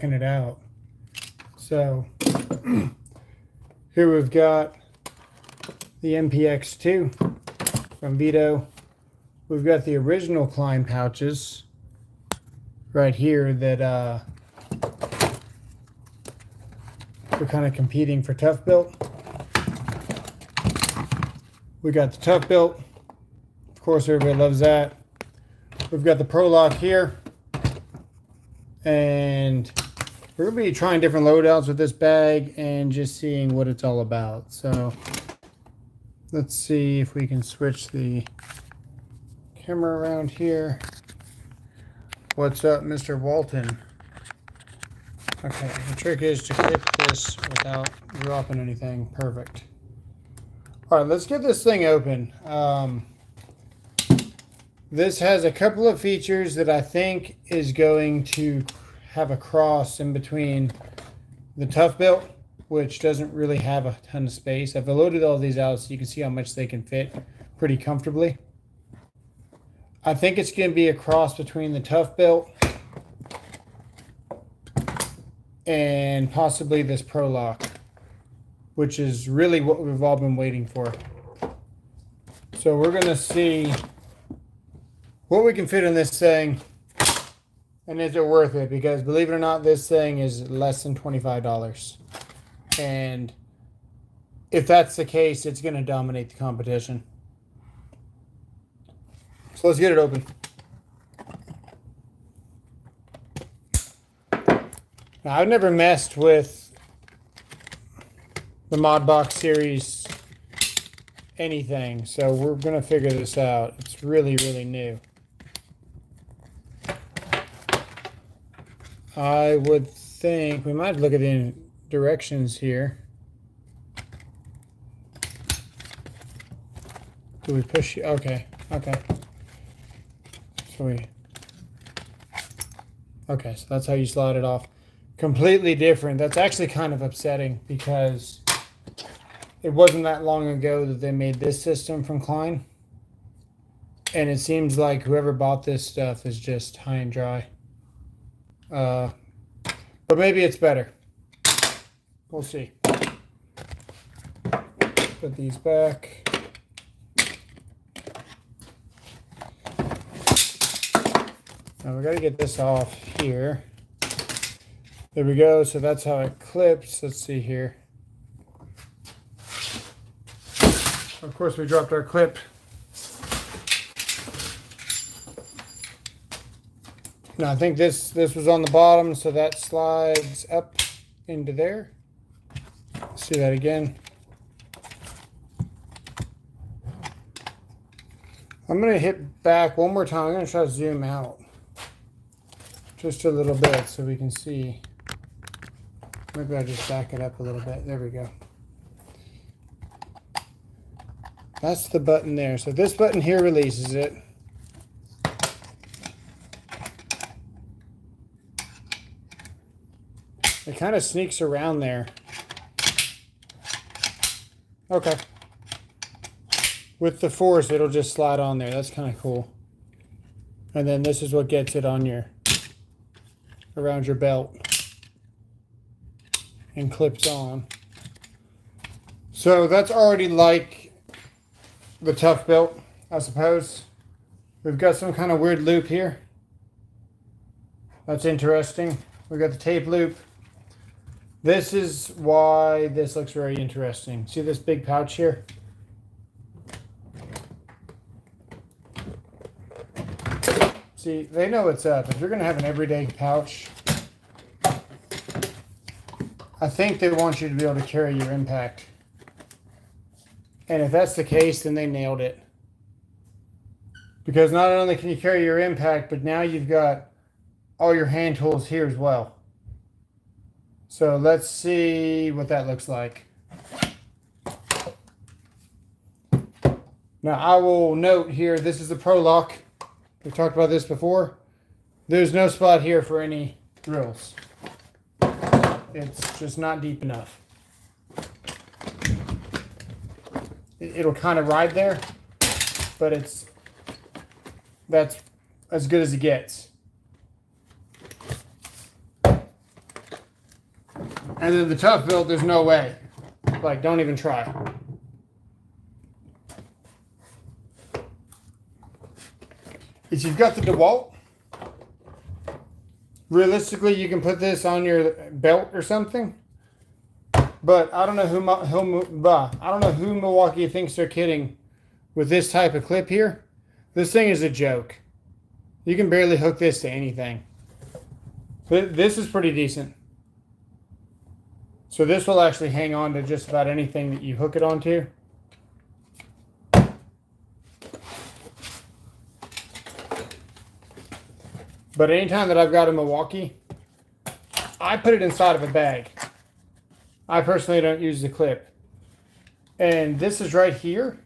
it out. So here we've got the MPX2 from Vito. We've got the original Klein pouches right here that we're kind of competing for Toughbuilt. We got the Toughbuilt. Of course, everybody loves that. We've got the Pro Lock here. And we're going to be trying different loadouts with this bag and just seeing what it's all about. So let's see if we can switch the camera around here. What's up, Mr. Walton? Okay, the trick is to clip this without dropping anything. Perfect. All right, let's get this thing open. This has a couple of features that I think is going to have a cross in between the Toughbuilt, which doesn't really have a ton of space. I've loaded all these out so you can see how much they can fit pretty comfortably. I think it's going to be a cross between the Toughbuilt and possibly this Pro Lock, which is really what we've all been waiting for. So we're going to see what we can fit in this thing, and is it worth it? Because believe it or not, this thing is less than $25. And if that's the case, it's going to dominate the competition. So let's get it open. Now, I've never messed with the Modbox series anything, so we're going to figure this out. It's really, really new. I would think we might look at the directions here. Do we push? Okay, okay. So okay, so that's how you slide it off. Completely different. That's actually kind of upsetting because it wasn't that long ago that they made this system from Klein. And it seems like whoever bought this stuff is just high and dry. But maybe it's better. We'll see. Put these back. Now we got to get this off here. There we go. So that's how it clips. Let's see here. Of course, we dropped our clip. Now I think this was on the bottom, so that slides up into there. Let's see that again. I'm going to hit back one more time. I'm going to try to zoom out just a little bit so we can see. Maybe I'll just back it up a little bit. There we go. That's the button there. So this button here releases it. It kind of sneaks around there. Okay. With the force, it'll just slide on there. That's kind of cool. And then this is what gets it on around your belt and clips on. So that's already like the Toughbuilt, I suppose. We've got some kind of weird loop here. That's interesting. We've got the tape loop. This is why this looks very interesting. See this big pouch here? See, they know what's up. If you're going to have an everyday pouch, I think they want you to be able to carry your impact. And if that's the case, then they nailed it. Because not only can you carry your impact, but now you've got all your hand tools here as well. So let's see what that looks like. Now I will note here, this is the Pro Lock. We've talked about this before. There's no spot here for any drills. It's just not deep enough. It'll kind of ride there, but that's as good as it gets. And then the Toughbuilt, there's no way. Like, don't even try. If you've got the DeWalt, realistically, you can put this on your belt or something. But I don't know who Milwaukee thinks they're kidding with this type of clip here. This thing is a joke. You can barely hook this to anything. But this is pretty decent. So this will actually hang on to just about anything that you hook it onto. But anytime that I've got a Milwaukee, I put it inside of a bag. I personally don't use the clip. And this is right here.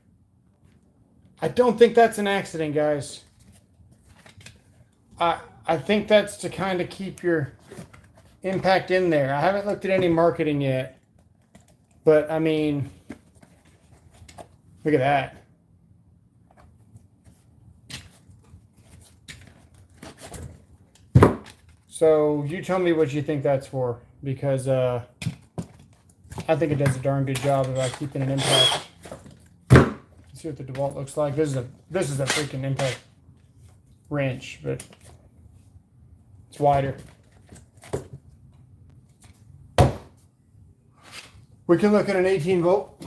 I don't think that's an accident, guys. I think that's to kind of keep your impact in there. I haven't looked at any marketing yet. But, I mean, look at that. So you tell me what you think that's for, because I think it does a darn good job about keeping an impact. Let's see what the DeWalt looks like. This is a freaking impact wrench, but it's wider. We can look at an 18 volt.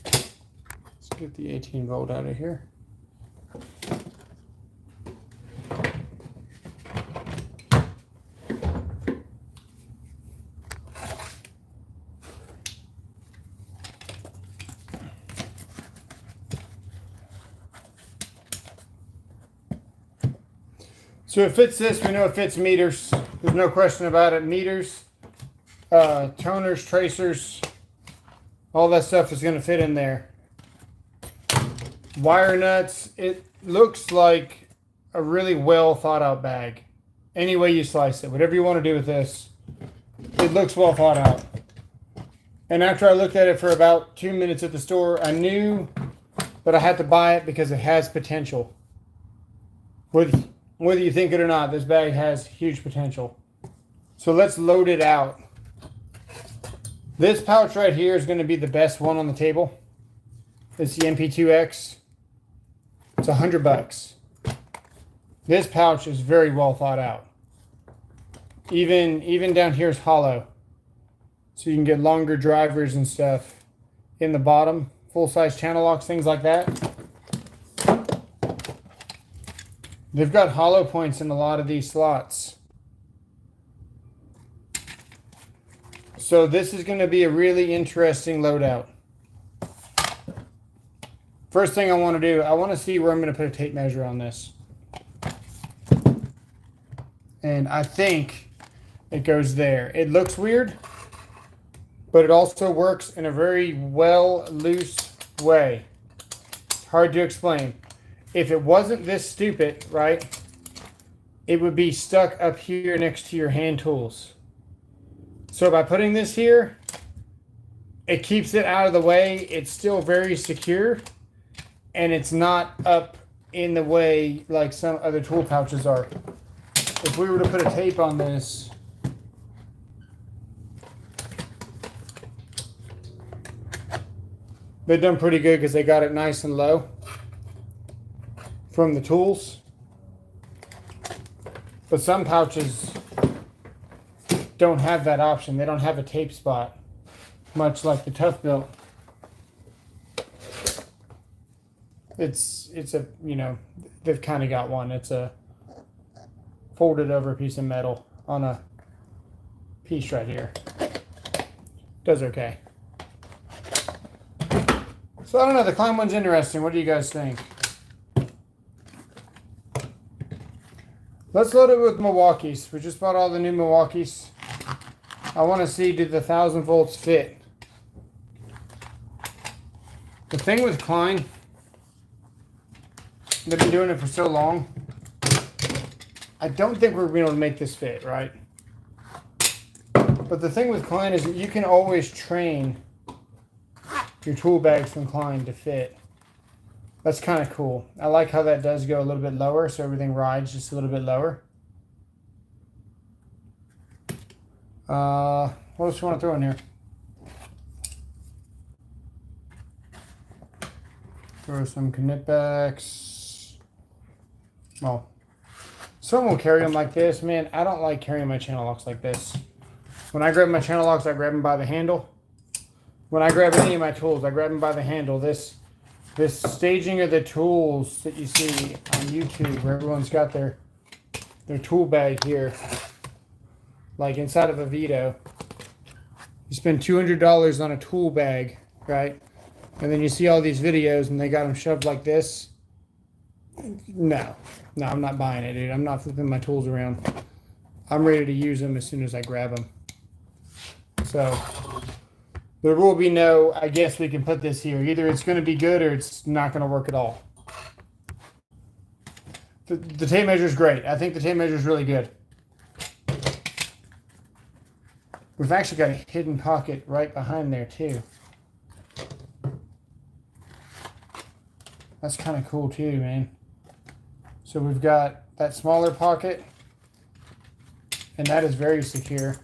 Let's get the 18 volt out of here. So it fits this, we know it fits meters. There's no question about it. Meters, toners, tracers, all that stuff is going to fit in there. Wire nuts, it looks like a really well thought out bag. Any way you slice it, whatever you want to do with this, it looks well thought out. And after I looked at it for about 2 minutes at the store, I knew that I had to buy it because it has potential. Whether you think it or not, this bag has huge potential. So let's load it out. This pouch right here is going to be the best one on the table. It's the MP2X. It's $100. This pouch is very well thought out. Even down here is hollow. So you can get longer drivers and stuff in the bottom. Full-size channel locks, things like that. They've got hollow points in a lot of these slots. So this is going to be a really interesting loadout. First thing I want to do, I want to see where I'm going to put a tape measure on this. And I think it goes there. It looks weird, but it also works in a very well loose way. Hard to explain. If it wasn't this stupid, right, it would be stuck up here next to your hand tools. So by putting this here, it keeps it out of the way. It's still very secure, and it's not up in the way like some other tool pouches are. If we were to put a tape on this, they've done pretty good because they got it nice and low from the tools. But some pouches don't have that option. They don't have a tape spot, much like the Toughbuilt. It's a, you know, they've kind of got one. It's a folded over piece of metal on a piece right here. Does okay. So I don't know, the Klein one's interesting. What do you guys think? Let's load it with Milwaukees. We just bought all the new Milwaukees. I want to see, do the 1000 volts fit? The thing with Klein, they've been doing it for so long. I don't think we're going to be able to make this fit, right? But the thing with Klein is that you can always train your tool bags from Klein to fit. That's kind of cool. I like how that does go a little bit lower, so everything rides just a little bit lower. What else you want to throw in here? Throw some Knitbacks. Well, someone will carry them like this. Man, I don't like carrying my channel locks like this. When I grab my channel locks, I grab them by the handle. When I grab any of my tools, I grab them by the handle. This staging of the tools that you see on YouTube, where everyone's got their tool bag here, like inside of a Vito. You spend $200 on a tool bag, right? And then you see all these videos and they got them shoved like this. No, I'm not buying it, dude. I'm not flipping my tools around. I'm ready to use them as soon as I grab them. So there will be no, I guess we can put this here. Either it's going to be good or it's not going to work at all. The tape measure is great. I think the tape measure is really good. We've actually got a hidden pocket right behind there too. That's kind of cool too, man. So we've got that smaller pocket, and that is very secure.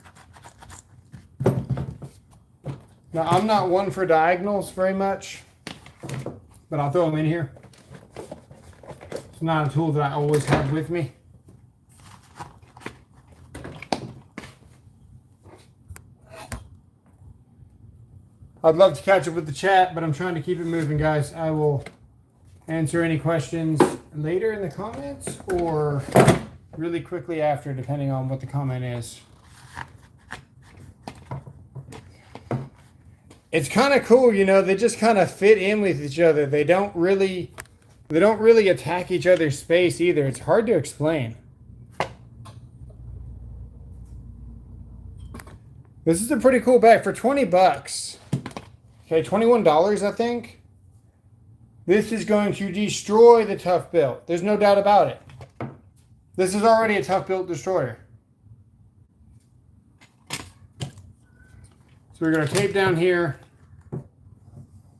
Now, I'm not one for diagonals very much, but I'll throw them in here. It's not a tool that I always have with me. I'd love to catch up with the chat, but I'm trying to keep it moving, guys. I will answer any questions later in the comments or really quickly after, depending on what the comment is. It's kind of cool, you know, they just kind of fit in with each other. They don't really attack each other's space either. It's hard to explain. This is a pretty cool bag for 20 bucks. Okay, $21, I think. This is going to destroy the Toughbuilt. There's no doubt about it. This is already a Toughbuilt destroyer. So we're going to tape down here.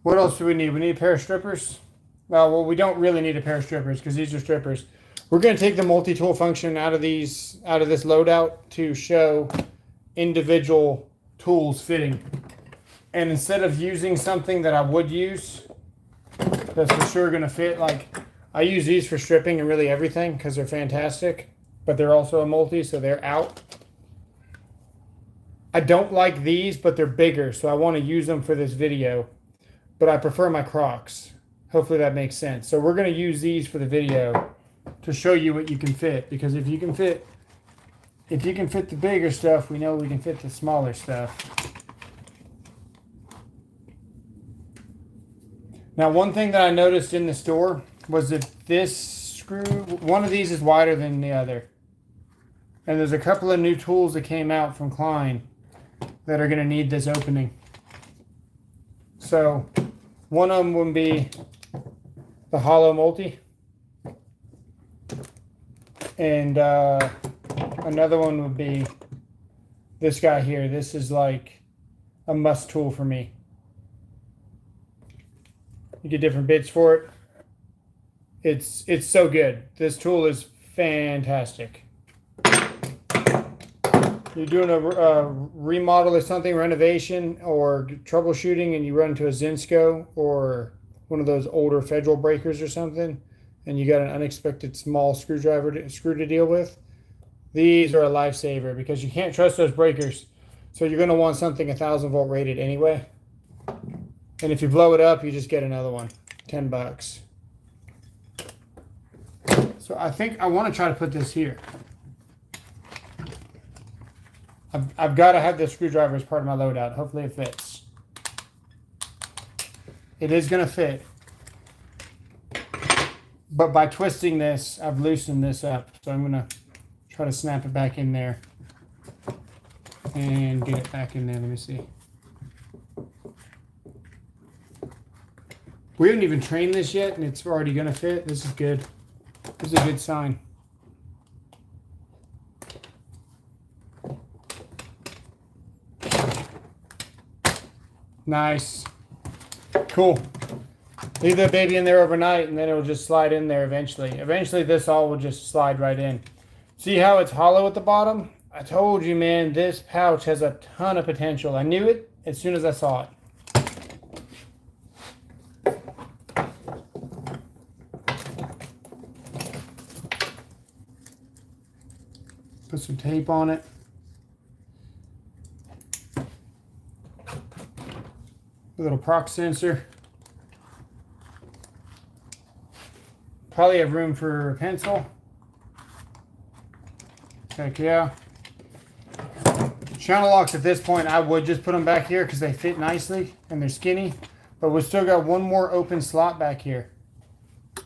What else do we need? We need a pair of strippers. Well, we don't really need a pair of strippers because these are strippers. We're going to take the multi-tool function out of this loadout to show individual tools fitting. And instead of using something that I would use, that's for sure going to fit, like I use these for stripping and really everything because they're fantastic, but they're also a multi, so they're out. I don't like these, but they're bigger, so I want to use them for this video, but I prefer my Crocs. Hopefully that makes sense. So we're going to use these for the video to show you what you can fit, because if you can fit the bigger stuff, we know we can fit the smaller stuff. Now, one thing that I noticed in the store was that this screw, one of these is wider than the other. And there's a couple of new tools that came out from Kleins that are going to need this opening. So, one of them would be the hollow multi. And another one would be this guy here. This is like a must tool for me. You get different bits for it. It's so good. This tool is fantastic. You're doing a remodel or something, renovation or troubleshooting, and you run into a Zinsco or one of those older Federal breakers or something, and you got an unexpected small screw to deal with. These are a lifesaver because you can't trust those breakers. So you're going to want something 1000 volt rated anyway. And if you blow it up, you just get another one. 10 bucks. So I think I want to try to put this here. I've got to have this screwdriver as part of my loadout. Hopefully it fits. It is going to fit. But by twisting this, I've loosened this up. So I'm going to try to snap it back in there. And get it back in there. Let me see. We haven't even trained this yet, and it's already going to fit. This is good. This is a good sign. Nice. Cool. Leave that baby in there overnight, and then it'll just slide in there eventually. Eventually, this all will just slide right in. See how it's hollow at the bottom? I told you, man, this pouch has a ton of potential. I knew it as soon as I saw it. Put some tape on it. A little proc sensor. Probably have room for a pencil. Heck yeah. Channel locks at this point, I would just put them back here because they fit nicely and they're skinny. But we've still got one more open slot back here.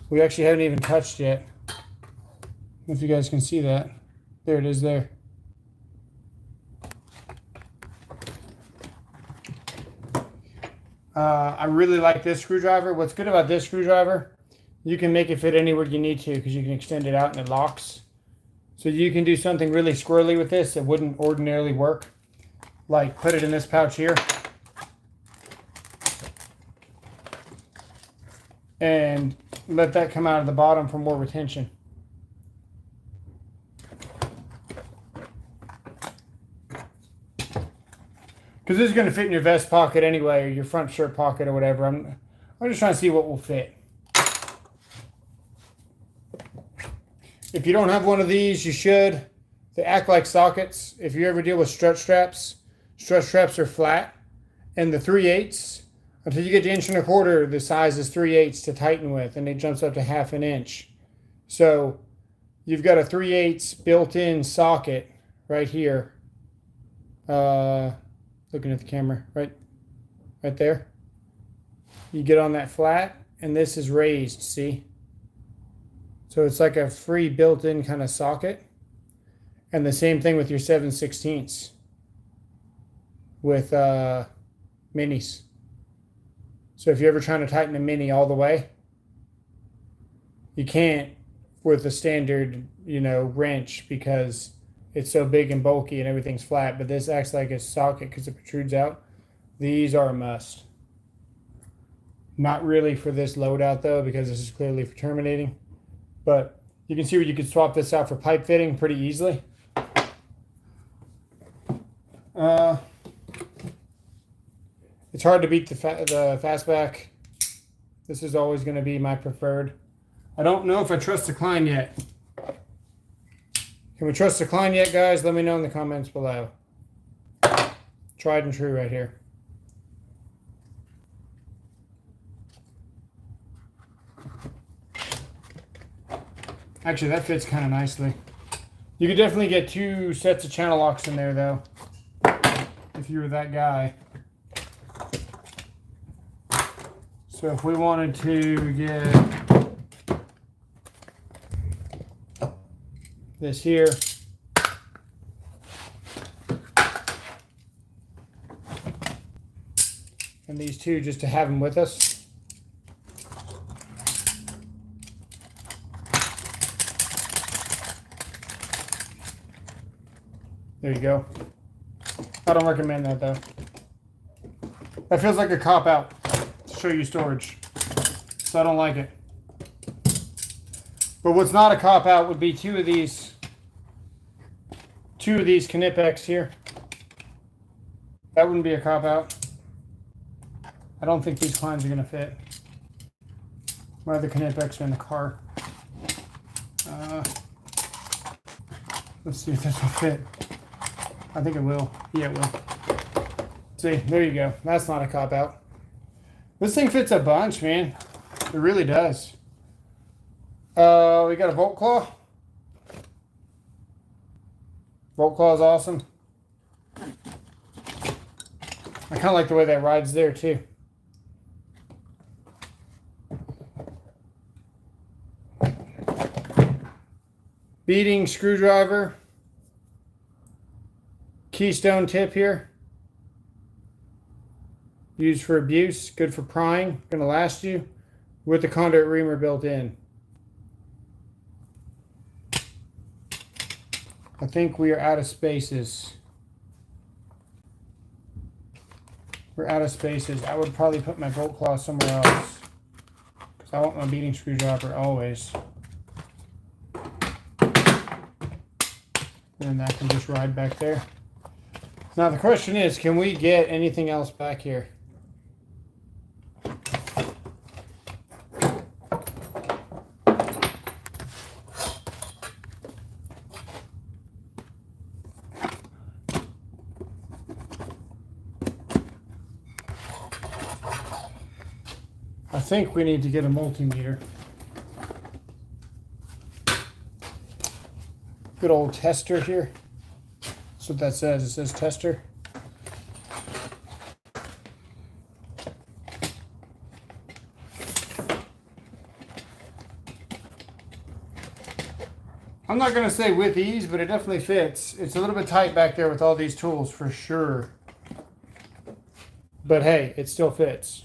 We actually haven't even touched yet. I don't know if you guys can see that. There it is there. I really like this screwdriver. What's good about this screwdriver, you can make it fit anywhere you need to because you can extend it out and it locks. So you can do something really squirrely with this that wouldn't ordinarily work. Like put it in this pouch here. And let that come out of the bottom for more retention. Because this is going to fit in your vest pocket anyway, or your front shirt pocket or whatever. I'm just trying to see what will fit. If you don't have one of these, you should. They act like sockets. If you ever deal with strut straps are flat. And the 3/8, until you get to 1 1/4, the size is 3/8 to tighten with, and it jumps up to 1/2 inch. So you've got a 3/8 built-in socket right here. Looking at the camera, right there. You get on that flat, and this is raised, see? So it's like a free built-in kind of socket. And the same thing with your 7/16 with minis. So if you're ever trying to tighten a mini all the way, you can't with a standard, wrench because it's so big and bulky and everything's flat, but this acts like a socket because it protrudes out. These are a must. Not really for this loadout though, because this is clearly for terminating. But you can see where you could swap this out for pipe fitting pretty easily. It's hard to beat the fastback. This is always going to be my preferred. I don't know if I trust the Klein yet. Can we trust the Klein yet, guys? Let me know in the comments below. Tried and true right here. Actually, that fits kind of nicely. You could definitely get 2 sets of channel locks in there, though, if you were that guy. So if we wanted to get this here, and these 2 just to have them with us. There you go. I don't recommend that though. That feels like a cop-out to show you storage. So I don't like it. But what's not a cop-out would be 2 of these Knipex here. That wouldn't be a cop-out. I don't think these Kleins are going to fit. My other Knipex are in the car. Let's see if this will fit. I think it will. Yeah, it will. See, there you go. That's not a cop-out. This thing fits a bunch, man. It really does. We got a Volt Claw. Volt Claw is awesome. I kind of like the way that rides there, too. Beading screwdriver. Keystone tip here. Used for abuse, good for prying, gonna last you, with the conduit reamer built in. I think we are out of spaces. We're out of spaces. I would probably put my bolt claw somewhere else, because I want my beading screwdriver always. and that can just ride back there. Now the question is, can we get anything else back here? I think we need to get a multimeter. Good old tester here. That's what that says. It says tester. I'm not going to say with ease, but it definitely fits. It's a little bit tight back there with all these tools for sure. But hey, it still fits.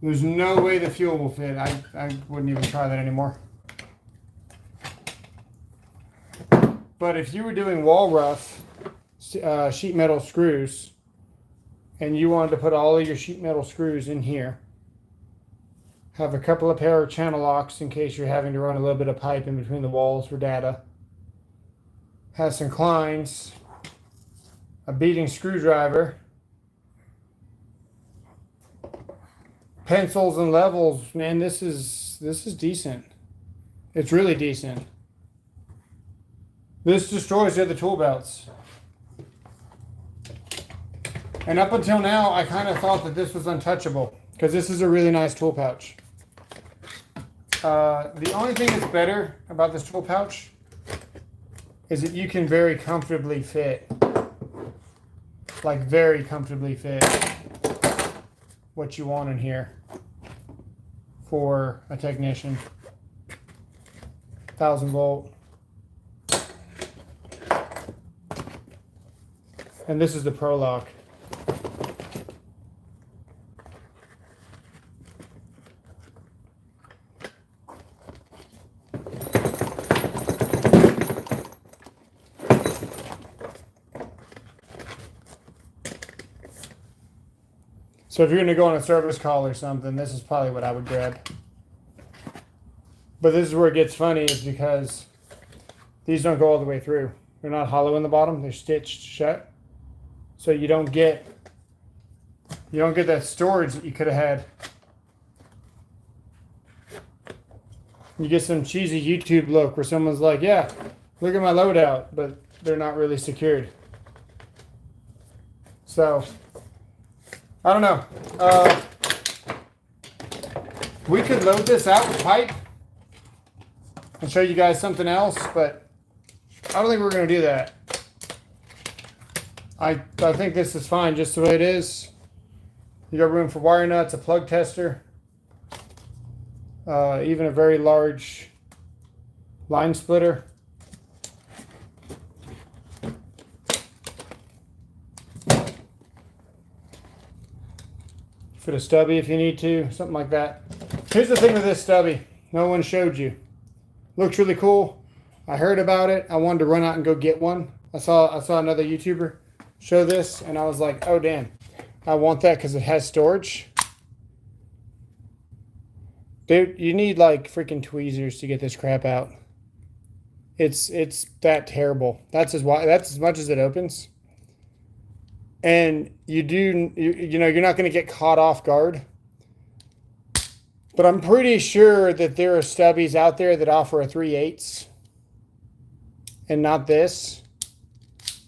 There's no way the fuel will fit. I wouldn't even try that anymore. But if you were doing wall rough sheet metal screws, and you wanted to put all of your sheet metal screws in here, have a couple of pair of channel locks in case you're having to run a little bit of pipe in between the walls for data, have some Kleins, a beading screwdriver, pencils and levels, man, this is decent. It's really decent. This destroys the other tool belts. And up until now, I kind of thought that this was untouchable because this is a really nice tool pouch. The only thing that's better about this tool pouch is that you can very comfortably fit, like very comfortably fit what you want in here for a technician. 1000 volt. And this is the Pro Lock. So if you're going to go on a service call or something, this is probably what I would grab. But this is where it gets funny, is because these don't go all the way through. They're not hollow in the bottom, they're stitched shut. So you don't get that storage that you could have had. You get some cheesy YouTube look where someone's like, yeah, look at my loadout, but they're not really secured. So I don't know. We could load this out with pipe and show you guys something else, but I don't think we're going to do that. I think this is fine just the way it is. You got room for wire nuts, a plug tester, even a very large line splitter. Fit a stubby if you need to, something like that. Here's the thing with this stubby. No one showed you. Looks really cool. I heard about it. I wanted to run out and go get one. I saw another YouTuber show this, and I was like, oh damn, I want that because it has storage. Dude, you need like freaking tweezers to get this crap out. It's that terrible. That's as much as it opens. And you know, you're not going to get caught off guard. But I'm pretty sure that there are stubbies out there that offer a 3/8 and not this,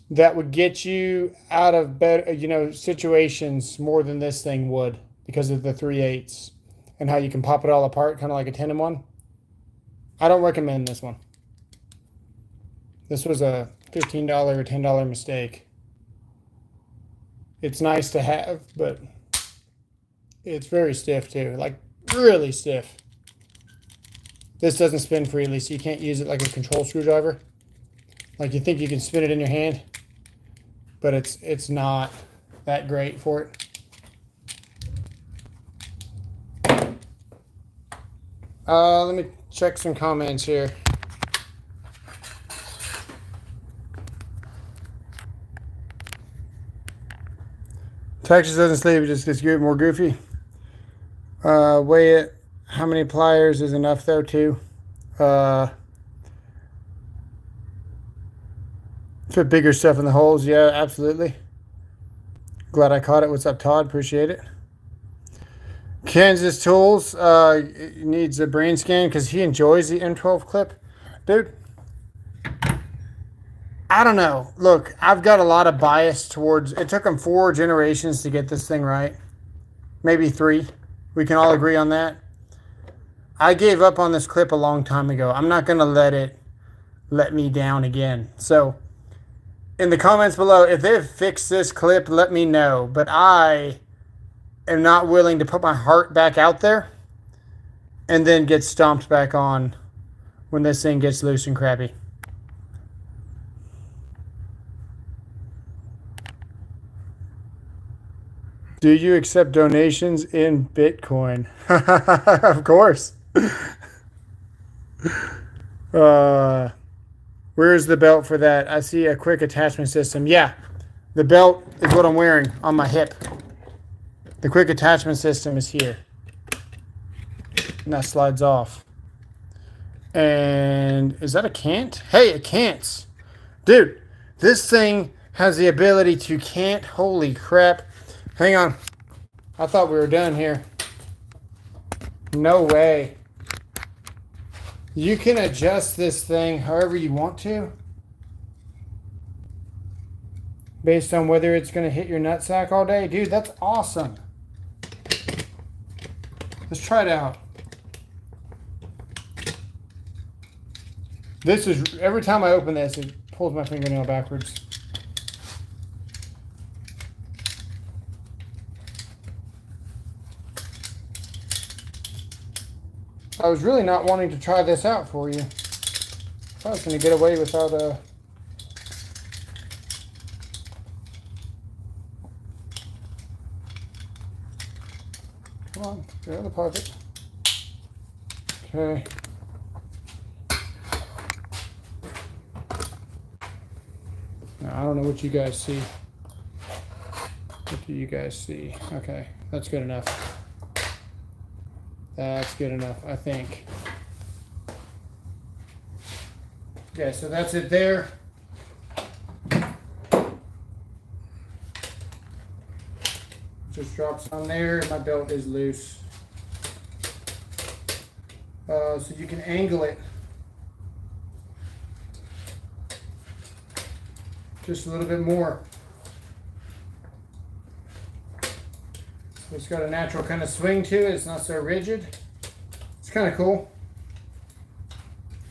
that would get you out of better, you know, situations more than this thing would because of the 3/8 and how you can pop it all apart, kind of like a 10-in-1. I don't recommend this one. This was a $15 or $10 mistake. It's nice to have, but it's very stiff too, like really stiff. This doesn't spin freely, so you can't use it like a control screwdriver. Like you think you can spin it in your hand, but it's not that great for it. Let me check some comments here. Texas doesn't sleep, it just gets more goofy. Weigh it How many pliers is enough though too? Put bigger stuff in the holes. Yeah, absolutely. Glad I caught it. What's up, Todd? Appreciate it. Kansas Tools needs a brain scan because he enjoys the M12 clip. Dude, I don't know. Look, I've got a lot of bias towards... It took them 4 generations to get this thing right. Maybe 3. We can all agree on that. I gave up on this clip a long time ago. I'm not going to let it let me down again. So, in the comments below, if they've fixed this clip, let me know. But I am not willing to put my heart back out there and then get stomped back on when this thing gets loose and crappy. Do you accept donations in Bitcoin? Of course. Where's the belt for that? I see a quick attachment system. Yeah, the belt is what I'm wearing on my hip. The quick attachment system is here. And that slides off. And is that a cant? Hey, it cants. Dude, this thing has the ability to cant. Holy crap. Hang on. I thought we were done here. No way. You can adjust this thing however you want to, based on whether it's going to hit your nutsack all day. Dude, that's awesome. Let's try it out. This is, every time I open this, it pulls my fingernail backwards. I was really not wanting to try this out for you. I was going to get away without a... Come on, get out of the pocket. Okay. Now, I don't know what you guys see. What do you guys see? Okay, that's good enough. That's good enough, I think. Okay, so that's it there. Just drops on there. My belt is loose. So you can angle it just a little bit more. It's got a natural kind of swing to it. It's not so rigid. It's kind of cool.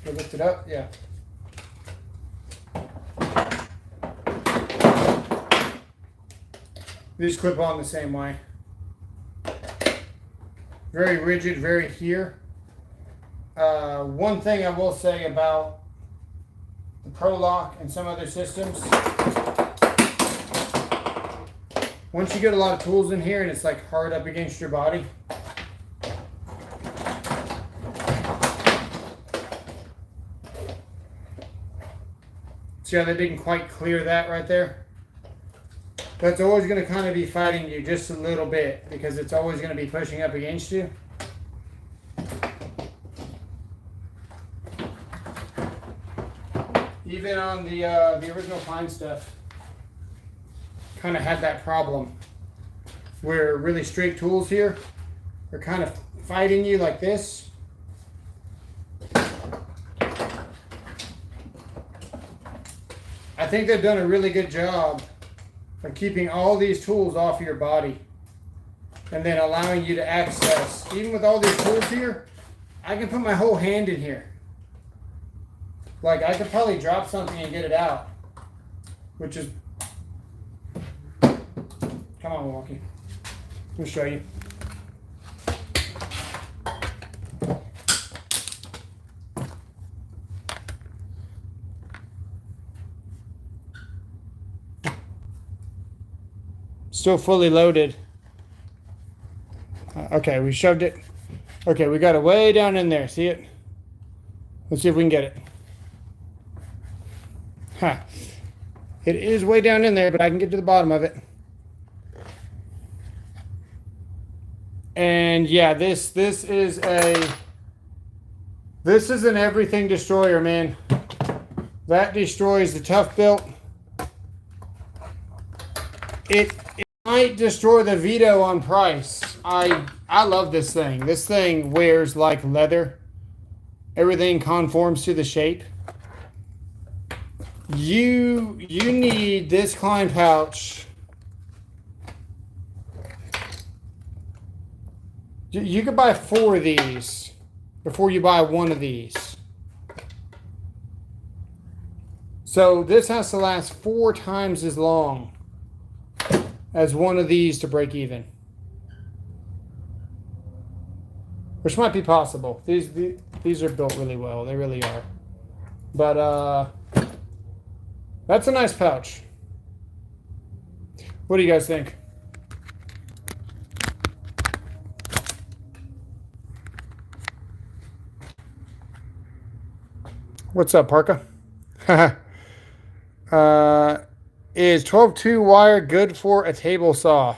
Go lift it up. Yeah. These clip on the same way. Very rigid, very here. One thing I will say about the Pro Lock and some other systems, once you get a lot of tools in here and it's like hard up against your body, see how they didn't quite clear that right there? That's always going to kind of be fighting you just a little bit because it's always going to be pushing up against you. Even on the original Kleins stuff, kind of had that problem where really straight tools here are kind of fighting you like this. I think they've done a really good job of keeping all these tools off your body and then allowing you to access. Even with all these tools here, I can put my whole hand in here. Like, I could probably drop something and get it out, which is... Come on, Milwaukee. Let me show you. Still fully loaded. Okay, we shoved it. Okay, we got it way down in there. See it? Let's see if we can get it. Huh. It is way down in there, but I can get to the bottom of it. And yeah, this is an everything destroyer, man. That destroys the Toughbuilt. It might destroy the Vito on price. I love this thing. This thing wears like leather. Everything conforms to the shape. You need this Klein pouch. You could buy 4 of these before you buy 1 of these. So this has to last 4 times as long as 1 of these to break even. Which might be possible. These are built really well. They really are. But that's a nice pouch. What do you guys think? What's up, Parka? Is 12-2 wire good for a table saw?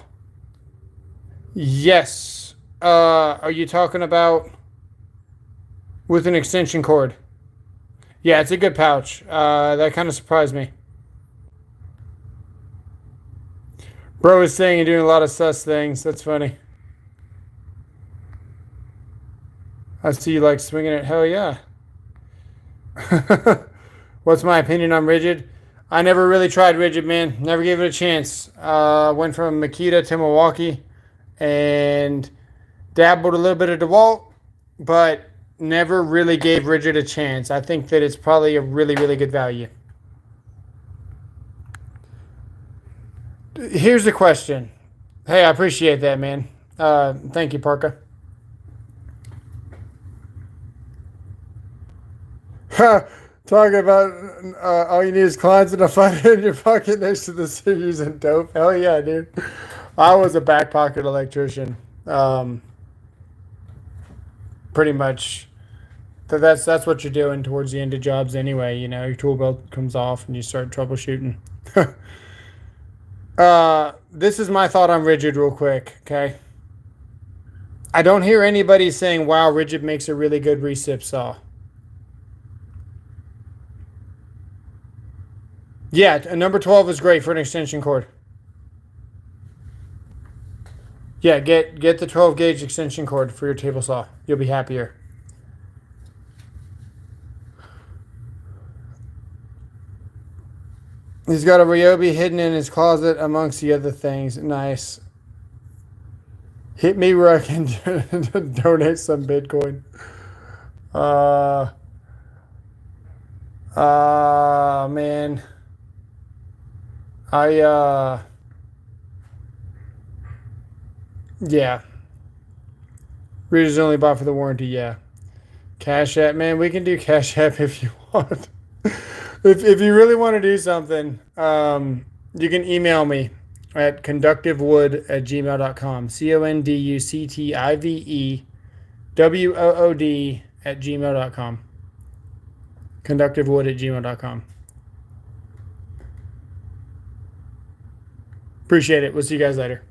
Yes. Are you talking about with an extension cord? Yeah, it's a good pouch. That kind of surprised me. Bro is saying you're doing a lot of sus things. That's funny. I see you like swinging it. Hell yeah. What's my opinion on rigid? I never really tried rigid, man. Never gave it a chance. Went from Makita to Milwaukee and dabbled a little bit of DeWalt, but never really gave rigid a chance. I think that it's probably a really, really good value. Here's the question. Hey, I appreciate that, man. Thank you, Parka. Talking about all you need is Kleins and a fight in your pocket next to the series and dope. Hell yeah, dude. I was a back pocket electrician. Pretty much. That's what you're doing towards the end of jobs anyway. You know, your tool belt comes off and you start troubleshooting. This is my thought on rigid real quick, okay? I don't hear anybody saying, wow, rigid makes a really good recip saw. Yeah, a number 12 is great for an extension cord. Yeah, get the 12 gauge extension cord for your table saw. You'll be happier. He's got a Ryobi hidden in his closet amongst the other things. Nice. Hit me where I can donate some Bitcoin. Man. Yeah. Readers only bought for the warranty, yeah. Cash App, man, we can do Cash App if you want. If you really want to do something, you can email me at conductivewood@gmail.com. CONDUCTIVEWOOD@gmail.com. Conductivewood@gmail.com. Appreciate it. We'll see you guys later.